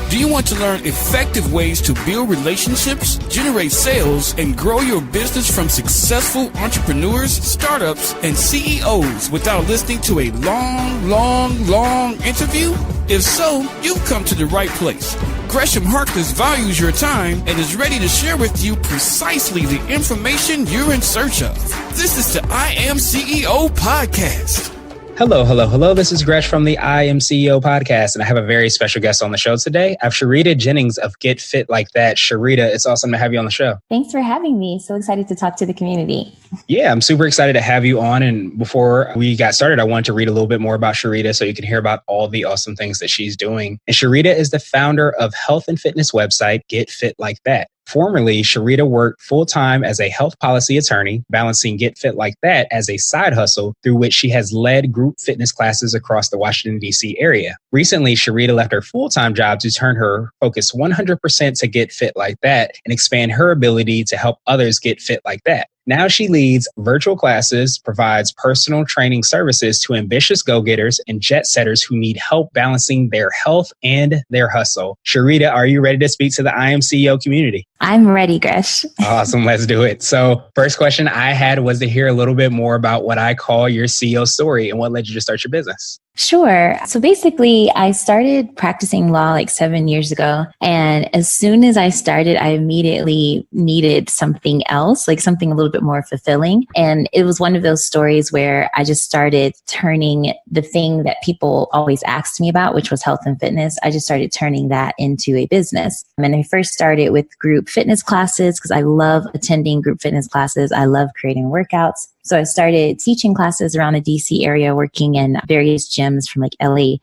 Do you want to learn effective ways to build relationships, generate sales, and grow your business from successful entrepreneurs, startups, and CEOs without listening to a long interview? If so, you've come to the right place. Gresham Harkless values your time and is ready to share with you precisely the information you're in search of. This is the IAM211 podcast. Hello. This is Gresh from the IAM211 podcast, and I have a very special guest on the show today. I have Sharita Jennings of Get Fit Like That. Sharita, it's awesome to have you on the show. Thanks for having me. So excited to talk to the community. Yeah, I'm super excited to have you on. And before we got started, I wanted to read a little bit more about Sharita so you can hear about all the awesome things that she's doing. And Sharita is the founder of health and fitness website, Get Fit Like That. Formerly, Sharita worked full-time as a health policy attorney, balancing Get Fit Like That as a side hustle through which she has led group fitness classes across the Washington, D.C. area. Recently, Sharita left her full-time job to turn her focus 100% to Get Fit Like That and expand her ability to help others get fit like that. Now she leads virtual classes, provides personal training services to ambitious go-getters and jet setters who need help balancing their health and their hustle. Sharita, are you ready to speak to the IAM211 community? I'm ready, Gresh. Awesome. Let's do it. So first question I had was to hear a little bit more about what I call your CEO story and what led you to start your business. Sure. So basically, I started practicing law like 7 years ago. And as soon as I started, I immediately needed something else, like something a little bit more fulfilling. And it was one of those stories where I just started turning the thing that people always asked me about, which was health and fitness. I just started turning that into a business. And I first started with group fitness classes because I love attending group fitness classes. I love creating workouts. So I started teaching classes around the DC area, working in various gyms from like LA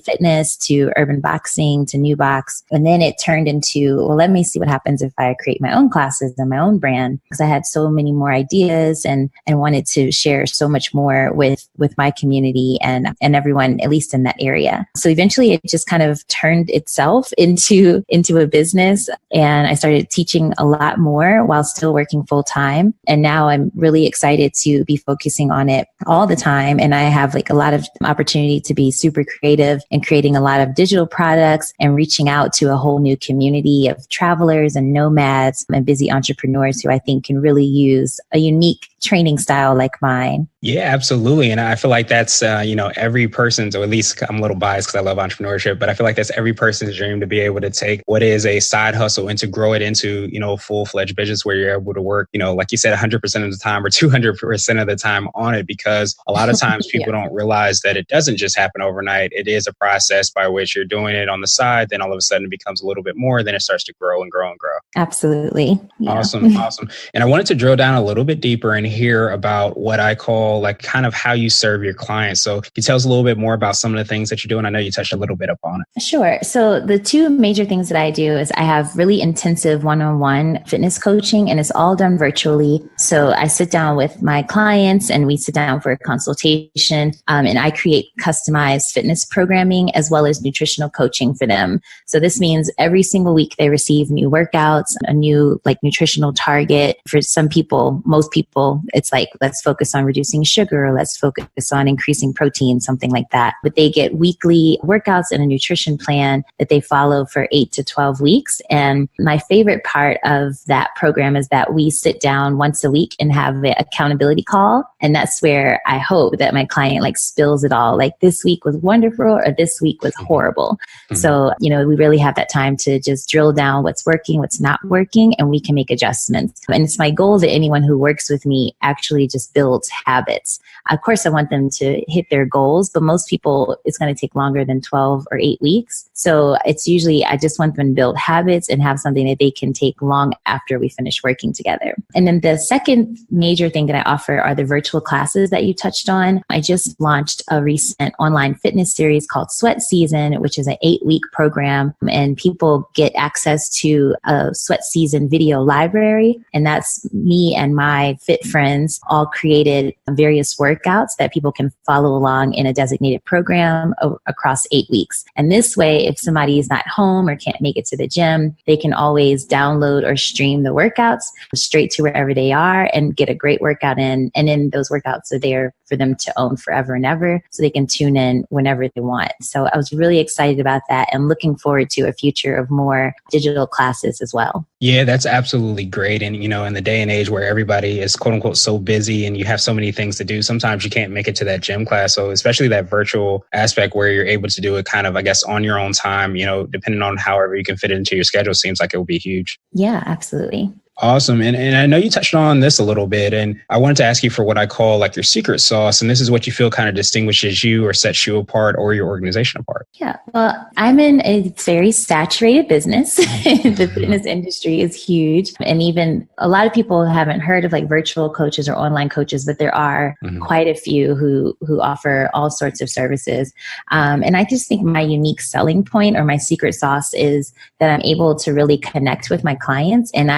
Fitness to Urban Boxing to New Box. And then it turned into, well, let me see what happens if I create my own classes and my own brand, because I had so many more ideas and wanted to share so much more with my community and everyone, at least in that area. So eventually it just kind of turned itself into a business. And I started teaching a lot more while still working full time. And now I'm really excited to be focusing on it all the time. And I have like a lot of opportunity to be super creative and creating a lot of digital products and reaching out to a whole new community of travelers and nomads and busy entrepreneurs who I think can really use a unique training style like mine. Yeah, absolutely. And I feel like that's, every person's, or at least I'm a little biased because I love entrepreneurship, but I feel like that's every person's dream to be able to take what is a side hustle and to grow it into, a full-fledged business where you're able to work, like you said, 100% of the time or 200% of the time on it, because a lot of times people don't realize that it doesn't just happen overnight. It is a process by which you're doing it on the side. Then all of a sudden it becomes a little bit more. Then it starts to grow and grow and grow. Absolutely. Yeah. Awesome. And I wanted to drill down a little bit deeper and hear about what I call like kind of how you serve your clients. So can you tell us a little bit more about some of the things that you're doing? I know you touched a little bit upon it. Sure. So the two major things that I do is I have really intensive one-on-one fitness coaching, and it's all done virtually. So I sit down with my clients and we sit down for a consultation, and I create customized fitness programming as well as nutritional coaching for them. So this means every single week they receive new workouts, a new like nutritional target. For some people, most people, it's like, let's focus on reducing sugar, or let's focus on increasing protein, something like that. But they get weekly workouts and a nutrition plan that they follow for 8 to 12 weeks. And my favorite part of that program is that we sit down once a week and have an accountability call. And that's where I hope that my client like spills it all. Like, this week was wonderful or this week was horrible. Mm-hmm. So, we really have that time to just drill down what's working, what's not working, and we can make adjustments. And it's my goal that anyone who works with me actually just builds habits. Of course, I want them to hit their goals, but most people, it's going to take longer than 12 or 8 weeks. So it's usually, I just want them to build habits and have something that they can take long after we finish working together. And then the second major thing that I offer are the virtual classes that you touched on. I just launched a recent online fitness series called Sweat Season, which is an 8-week program, and people get access to a Sweat Season video library. And that's me and my fit friends all created various workouts that people can follow along in a designated program across 8 weeks. And this way, if somebody is not home or can't make it to the gym, they can always download or stream the workouts straight to wherever they are and get a great workout in. And then those workouts are there for them to own forever and ever, so they can tune in whenever they want. So I was really excited about that and looking forward to a future of more digital classes as well. Yeah, that's absolutely great. And, in the day and age where everybody is quote unquote so busy and you have so many things to do, sometimes you can't make it to that gym class. So especially that virtual aspect where you're able to do it kind of, I guess, on your own time, depending on however you can fit it into your schedule, seems like it will be huge. Yeah, absolutely. Awesome. And I know you touched on this a little bit, and I wanted to ask you for what I call like your secret sauce. And this is what you feel kind of distinguishes you or sets you apart or your organization apart. Yeah. Well, I'm in a very saturated business. The fitness industry is huge. And even a lot of people haven't heard of like virtual coaches or online coaches, but there are quite a few who offer all sorts of services. And I just think my unique selling point or my secret sauce is that I'm able to really connect with my clients. And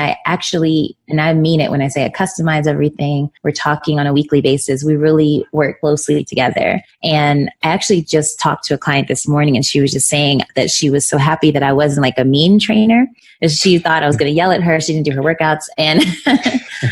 and I mean it when I say I customize everything. We're talking on a weekly basis. We really work closely together. And I actually just talked to a client this morning, and she was just saying that she was so happy that I wasn't like a mean trainer. She thought I was going to yell at her. She didn't do her workouts. And,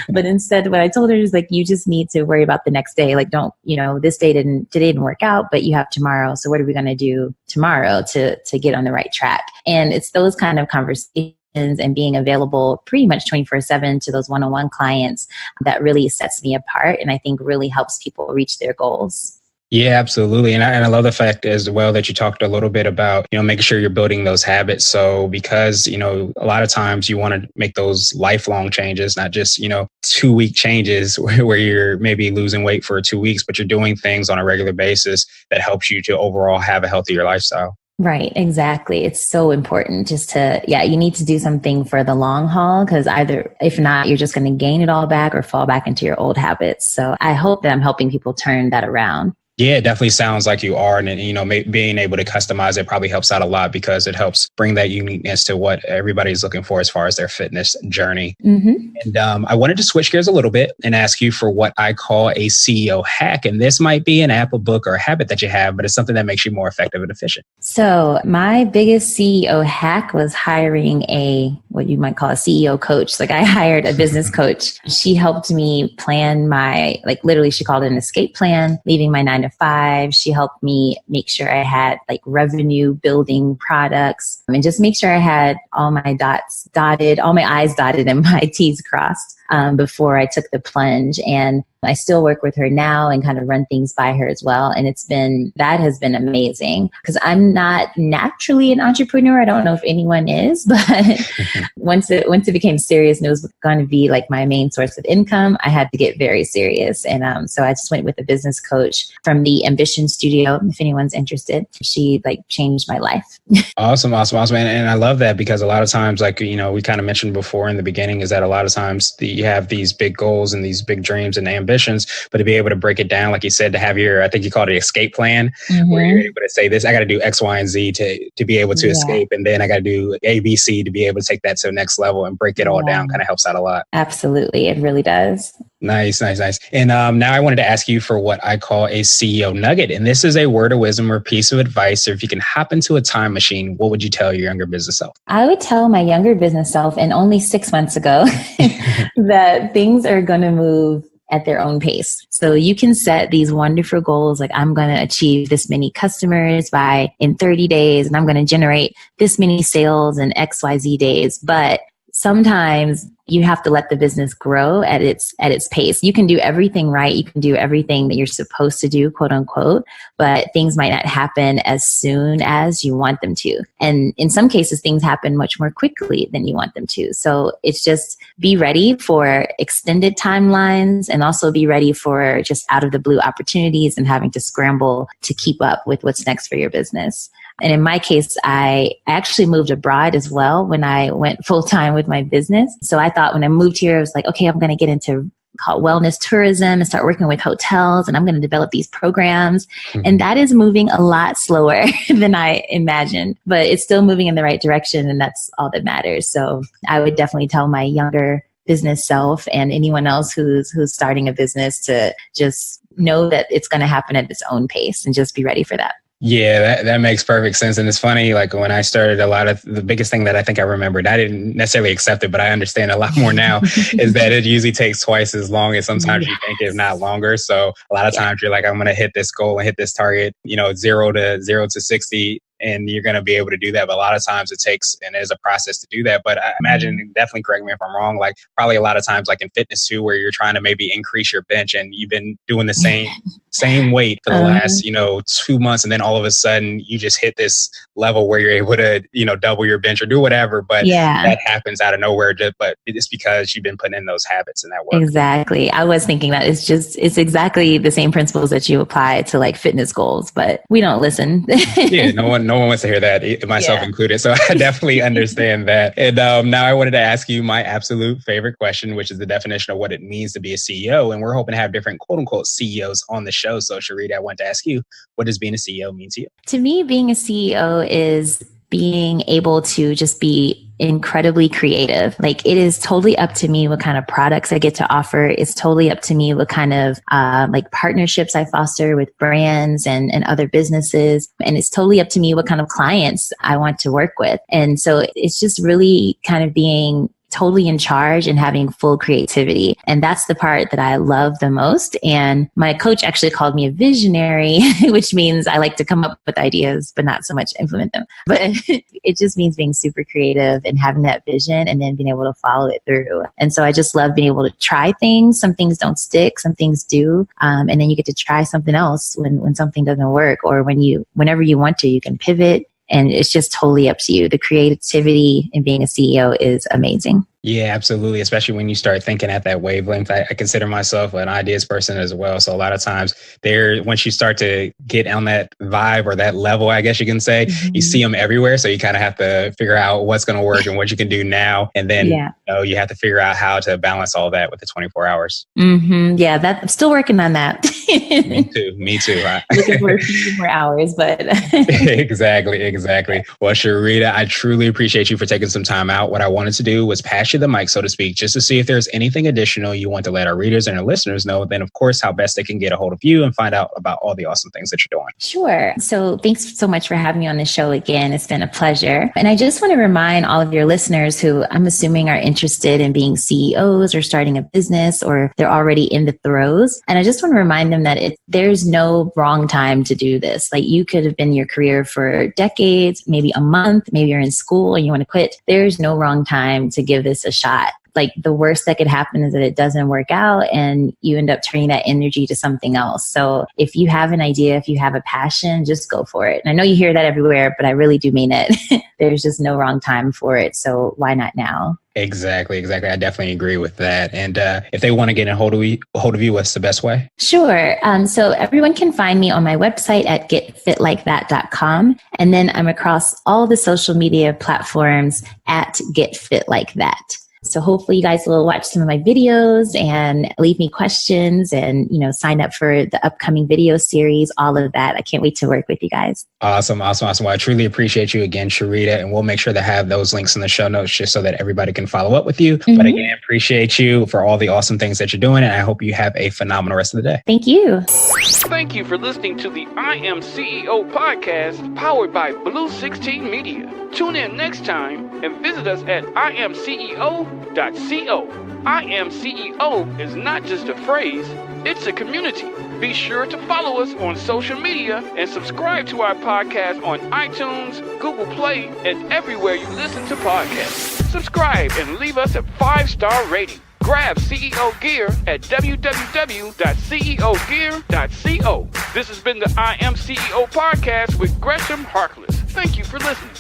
but instead what I told her is like, you just need to worry about the next day. Like, today didn't work out, but you have tomorrow. So what are we going to do tomorrow to get on the right track? And it's those kind of conversations and being available pretty much 24/7 to those one-on-one clients that really sets me apart, and I think really helps people reach their goals. Yeah, absolutely. And I love the fact as well that you talked a little bit about, making sure you're building those habits. So because, a lot of times you want to make those lifelong changes, not just, 2-week changes where you're maybe losing weight for 2 weeks, but you're doing things on a regular basis that helps you to overall have a healthier lifestyle. Right, exactly. It's so important you need to do something for the long haul, because if not, you're just going to gain it all back or fall back into your old habits. So I hope that I'm helping people turn that around. Yeah, it definitely sounds like you are. And, being able to customize it probably helps out a lot because it helps bring that uniqueness to what everybody's looking for as far as their fitness journey. And I wanted to switch gears a little bit and ask you for what I call a CEO hack. And this might be an app, a book, or a habit that you have, but it's something that makes you more effective and efficient. So my biggest CEO hack was hiring what you might call a CEO coach. Like, I hired a business coach. She helped me plan literally she called it an escape plan, leaving my 9-to-5. She helped me make sure I had like revenue building products and just make sure I had all my I's dotted and my T's crossed before I took the plunge. And I still work with her now and kind of run things by her as well. And that has been amazing, because I'm not naturally an entrepreneur. I don't know if anyone is, but once it became serious and it was going to be like my main source of income, I had to get very serious. And so I just went with a business coach from the Ambition Studio. If anyone's interested, she changed my life. Awesome. And I love that, because a lot of times, we kind of mentioned before in the beginning, is that a lot of times you have these big goals and these big dreams and ambitions, but to be able to break it down, like you said, to have I think you called it escape plan, where you're able to say this, I got to do X, Y, and Z to be able to escape. And then I got to do A, B, C to be able to take that to the next level and break it all down. Kind of helps out a lot. Absolutely. It really does. Nice. And now I wanted to ask you for what I call a CEO Nugget. And this is a word of wisdom or piece of advice. Or if you can hop into a time machine, what would you tell your younger business self? I would tell my younger business self, and only 6 months ago, that things are going to move at their own pace. So you can set these wonderful goals, like I'm going to achieve this many customers in 30 days, and I'm going to generate this many sales in XYZ days. But sometimes you have to let the business grow at its pace. You can do everything right. You can do everything that you're supposed to do, quote unquote, but things might not happen as soon as you want them to. And in some cases, things happen much more quickly than you want them to. So it's just be ready for extended timelines, and also be ready for just out of the blue opportunities and having to scramble to keep up with what's next for your business. And in my case, I actually moved abroad as well when I went full time with my business. So I thought when I moved here, I was like, okay, I'm going to get into wellness tourism and start working with hotels, and I'm going to develop these programs. And that is moving a lot slower than I imagined, but it's still moving in the right direction, and that's all that matters. So I would definitely tell my younger business self and anyone else who's starting a business to just know that it's going to happen at its own pace and just be ready for that. Yeah, that makes perfect sense. And it's funny, like when I started, a lot of the biggest thing that I think I remembered, I didn't necessarily accept it, but I understand a lot more now, is that it usually takes twice as long as sometimes you think, if not longer. So a lot of times you're like, I'm going to hit this goal and hit this target, 0 to 60. And you're going to be able to do that. But a lot of times it takes, and there's a process to do that. But I imagine, definitely correct me if I'm wrong, like probably a lot of times like in fitness too, where you're trying to maybe increase your bench and you've been doing the same weight for the last, 2 months. And then all of a sudden you just hit this level where you're able to, double your bench or do whatever. But that happens out of nowhere. But it's because you've been putting in those habits and that work. Exactly. I was thinking that it's exactly the same principles that you apply to like fitness goals, but we don't listen. Yeah, no one wants to hear that, myself included. So I definitely understand that. And now I wanted to ask you my absolute favorite question, which is the definition of what it means to be a CEO. And we're hoping to have different quote unquote CEOs on the show. So Sharita, I want to ask you, what does being a CEO mean to you? To me, being a CEO is being able to just be incredibly creative. Like it is totally up to me what kind of products I get to offer. It's totally up to me what kind of like partnerships I foster with brands and other businesses. And it's totally up to me what kind of clients I want to work with. And so it's just really kind of being totally in charge and having full creativity. And that's the part that I love the most. And my coach actually called me a visionary, which means I like to come up with ideas, but not so much implement them. But it just means being super creative and having that vision and then being able to follow it through. And so I just love being able to try things. Some things don't stick, some things do. And then you get to try something else when something doesn't work, or whenever you want to, you can pivot. And it's just totally up to you. The creativity in being a CEO is amazing. Yeah, absolutely. Especially when you start thinking at that wavelength. I consider myself an ideas person as well. So a lot of times once you start to get on that vibe or that level, I guess you can say, you see them everywhere. So you kind of have to figure out what's going to work and what you can do now. And then you have to figure out how to balance all that with the 24 hours. Yeah, I'm still working on that. Me too. Right? Looking for a few more hours, but Exactly. Well, Sharita, I truly appreciate you for taking some time out. What I wanted to do was pass you the mic, so to speak, just to see if there's anything additional you want to let our readers and our listeners know. Then, of course, how best they can get a hold of you and find out about all the awesome things that you're doing. Sure. So thanks so much for having me on the show again. It's been a pleasure. And I just want to remind all of your listeners who I'm assuming are interested in being CEOs or starting a business, or they're already in the throes. And I just want to remind them that there's no wrong time to do this. Like you could have been in your career for decades, maybe a month, maybe you're in school and you want to quit. There's no wrong time to give this a shot. Like the worst that could happen is that it doesn't work out and you end up turning that energy to something else. So if you have an idea, if you have a passion, just go for it. And I know you hear that everywhere, but I really do mean it. There's just no wrong time for it. So why not now? Exactly. I definitely agree with that. And if they want to get a hold of you, what's the best way? Sure. So everyone can find me on my website at getfitlikeThat.com. And then I'm across all the social media platforms at getfitlikeThat. So hopefully you guys will watch some of my videos and leave me questions and, sign up for the upcoming video series, all of that. I can't wait to work with you guys. Awesome. Well, I truly appreciate you again, Sharita, and we'll make sure to have those links in the show notes just so that everybody can follow up with you. But again, appreciate you for all the awesome things that you're doing. And I hope you have a phenomenal rest of the day. Thank you. Thank you for listening to the I Am CEO podcast powered by Blue 16 Media. Tune in next time and visit us at IAM211.co. I Am CEO is not just a phrase, it's a community. Be sure to follow us on social media and subscribe to our podcast on iTunes, Google Play, and everywhere you listen to podcasts. Subscribe and leave us a 5-star rating. Grab CEO gear at www.ceogear.co. This has been the I Am CEO podcast with Gresham Harkless. Thank you for listening.